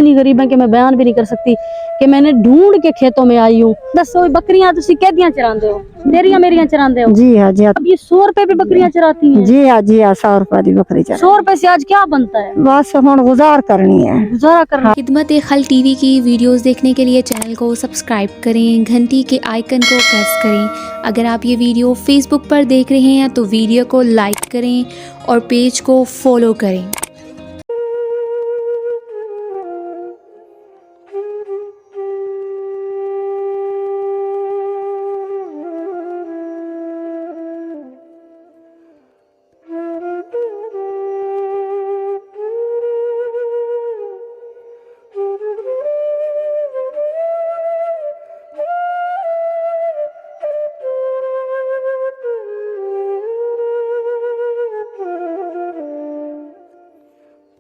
इतनी गरीब है कि मैं बयान भी नहीं कर सकती कि मैंने ढूंढ के खेतों में आई हूँ। दसो बकरियां तुसी कैदियां चरांदे हो, तेरियां मेरियां चरांदे हो? जी हाँ जी हाँ। अब ये 100 रुपए पे बकरियां चराती हैं? जी हाँ जी हाँ, 100 रुपए की बकरी चरा। 100 रुपए से आज क्या बनता है? बस हुण गुजार करनी है, गुजारा करना। खिदमत-ए-खल्क टीवी की वीडियोस देखने के लिए चैनल को सब्सक्राइब करें, घंटी के आइकन को प्रेस करें। अगर आप ये वीडियो फेसबुक पर देख रहे हैं तो वीडियो को लाइक करें और पेज को फॉलो करें।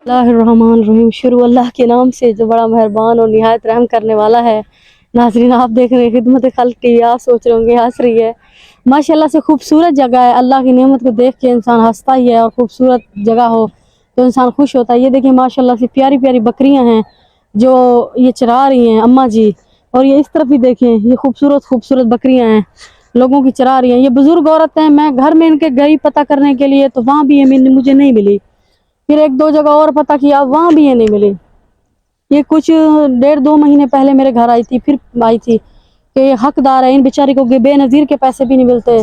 बिस्मिल्लाहिर्रहमानिर्रहीम। शुरू अल्लाह के नाम से जो बड़ा मेहरबान और निहायत रहम करने वाला है। नाज़रीन, आप देख रहे हैं खिदमत खल्क टीवी। आप सोच रहे होंगे हंस रही है, माशाल्लाह से खूबसूरत जगह है। अल्लाह की नेमत को देख के इंसान हंसता ही है, और खूबसूरत जगह हो तो इंसान खुश होता है। ये देखिए माशाल्लाह से प्यारी प्यारी बकरियां हैं जो ये चरा रही हैं अम्मा जी। और ये इस तरफ भी देखें, ये खूबसूरत खूबसूरत बकरियां हैं, लोगों की चरा रही हैं। ये बुजुर्ग औरत हैं। मैं घर में इनके गई पता करने के लिए तो वहाँ भी ये मुझे नहीं मिली। फिर एक दो जगह और पता किया, वहाँ भी ये नहीं मिली। ये कुछ 1.5-2 महीने पहले मेरे घर आई थी, फिर आई थी कि ये हकदार है, इन बेचारी को बेनज़ीर के पैसे भी नहीं मिलते,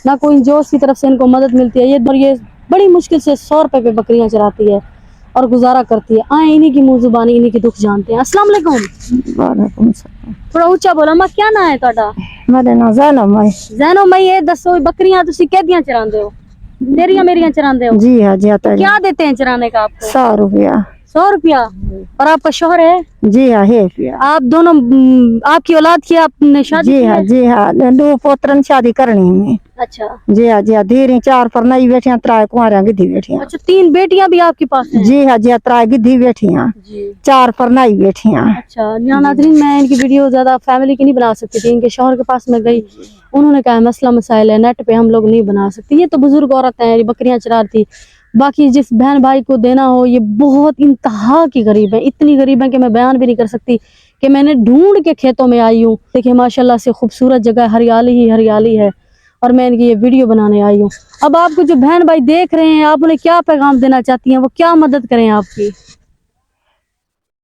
ना कोई जोश की तरफ से इनको मदद मिलती है। ये बड़ी मुश्किल से 100 रुपए पे बकरियां चराती है और गुजारा करती है। आए इन्हीं की मुँह जुबानी, इन्हीं की दुख जानते हैं। अस्सलाम वालेकुम। वालेकुम सलाम। थोड़ा ऊंचा बोला। मां क्या ना है ਤੁਹਾਡਾ? मेरा नाम ज़ैनब है। ज़ैनब, ये दसो बकरियां तुसी कैदियां चरांदे हो, तेरियां मेरियां चरांदे हो? जी हाँ जी हाँ। क्या देते हैं चराने का आपको? 100 रुपया। 100 रुपया। और आपका शोहर है? जी हाँ है पिया। आप दोनों आपकी औलाद की आपने शादी जी की हाँ है? जी हाँ, 2 पोतरन शादी करनी है। अच्छा जी हाँ जी हाँ। धीरे 4 पर नई बैठियां, 3 कुंवारियां गिद्धी बैठियां। अच्छा, 3 बेटियां भी आपके पास हैं? जी हाँ जी हाँ, 3 गिद्धी बैठियां, जी। 4 पर नई बैठियां। अच्छा नाज़रीन, मैं इनकी वीडियो ज्यादा फैमिली की नहीं बना सकती थी। इनके शौहर के पास मैं गई, उन्होंने कहा मसला मसाइल है, नेट पे हम लोग नहीं बना सकते। ये तो बुजुर्ग औरत है, ये बकरियां चराती। बाकी जिस बहन भाई को देना हो, ये बहुत इंतहा की गरीब है, इतनी गरीब है कि मैं बयान भी नहीं कर सकती कि मैंने ढूंढ के खेतों में आई हूँ। देखिए माशाल्लाह से खूबसूरत जगह, हरियाली ही हरियाली है, और मैं इनकी ये वीडियो बनाने आई हूँ। अब आपको जो बहन भाई देख रहे हैं, आप उन्हें क्या पैगाम देना चाहती हैं? वो क्या मदद करें आपकी?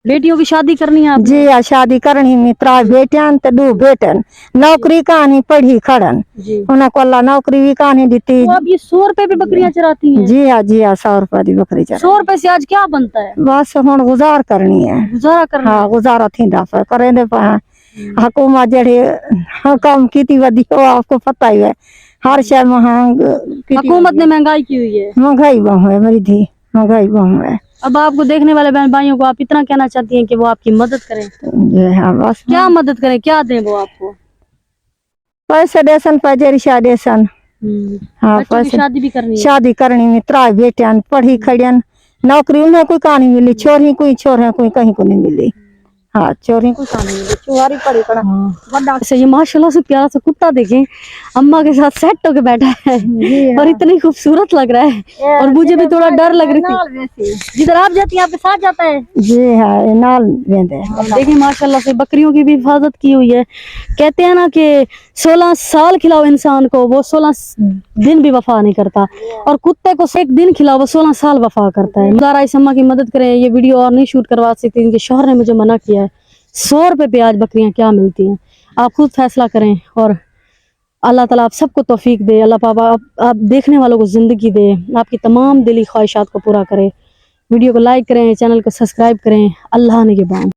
बेटियों की शादी करनी है? जी हाँ, शादी करनी में 3 बेटियां तो 2 बेटन। नौकरी कहानी पढ़ी खड़न, जी। उन्हें को अल्लाह नौकरी भी कहानी दी। तो अब ये 100 रुपए पे बकरियां चराती हैं? जी हाँ जी हाँ, 100 रुपए की बकरी चरा। 100 रुपए से आज क्या बनता है? बस हुण गुजार करनी है, गुजारा करना। हाँ गुजारा थी दफा करें दे पा। हुकूमत जड़े कम की वधी हो, आपको पता ही है, हर शहर महंग। हुकूमत ने महंगाई की हुई है, महंगाई बहु है मेरी धी, महंगाई बहु है। अब आपको देखने वाले बहन भाइयों को आप इतना कहना चाहती हैं कि वो आपकी मदद करें? जी हाँ, बस क्या मदद करें, क्या दें वो आपको? पैसे देसन, पैसे देसन। हाँ, बच्चों की पैसे शादी भी करनी है? शादी करनी में 3 बेटियां पढ़ी खड़ियन, नौकरी उन्हें कोई कहानी मिली, छोरी कोई छोरे कोई कहीं को नहीं मिली। हाँ, चोरी कोई कहानी मिली, चुहारी पड़ी पड़ा। अच्छा, ये माशाल्लाह से प्यारा सा कुत्ता देखें, अम्मा के साथ सेट होके बैठा है और इतनी खूबसूरत लग रहा है, और मुझे भी थोड़ा डर लग रही थी। जिधर आप जाती हैं आपके साथ जाता है? जी हाँ, ये नाल वेंदे। देखिए माशाल्लाह से बकरियों की भी हिफाजत की हुई है। कहते हैं ना कि 16 साल खिलाओ इंसान को, वो 16 दिन भी वफा नहीं करता, और कुत्ते को 1 दिन खिलाओ, वो 16 साल वफा करता है। ज़रा इस अम्मा की मदद करें। ये वीडियो और नहीं शूट करवा सकती, इनके शौहर ने मुझे मना किया है। 100 रुपए पे आज बकरियां क्या मिलती हैं? आप खुद फैसला करें, और अल्लाह ताला आप सबको तौफीक दे। अल्लाह पापा आप देखने वालों को ज़िंदगी दे, आपकी तमाम दिली ख्वाहिशात को पूरा करे। वीडियो को लाइक करें, चैनल को सब्सक्राइब करें। अल्लाह ने के बाद।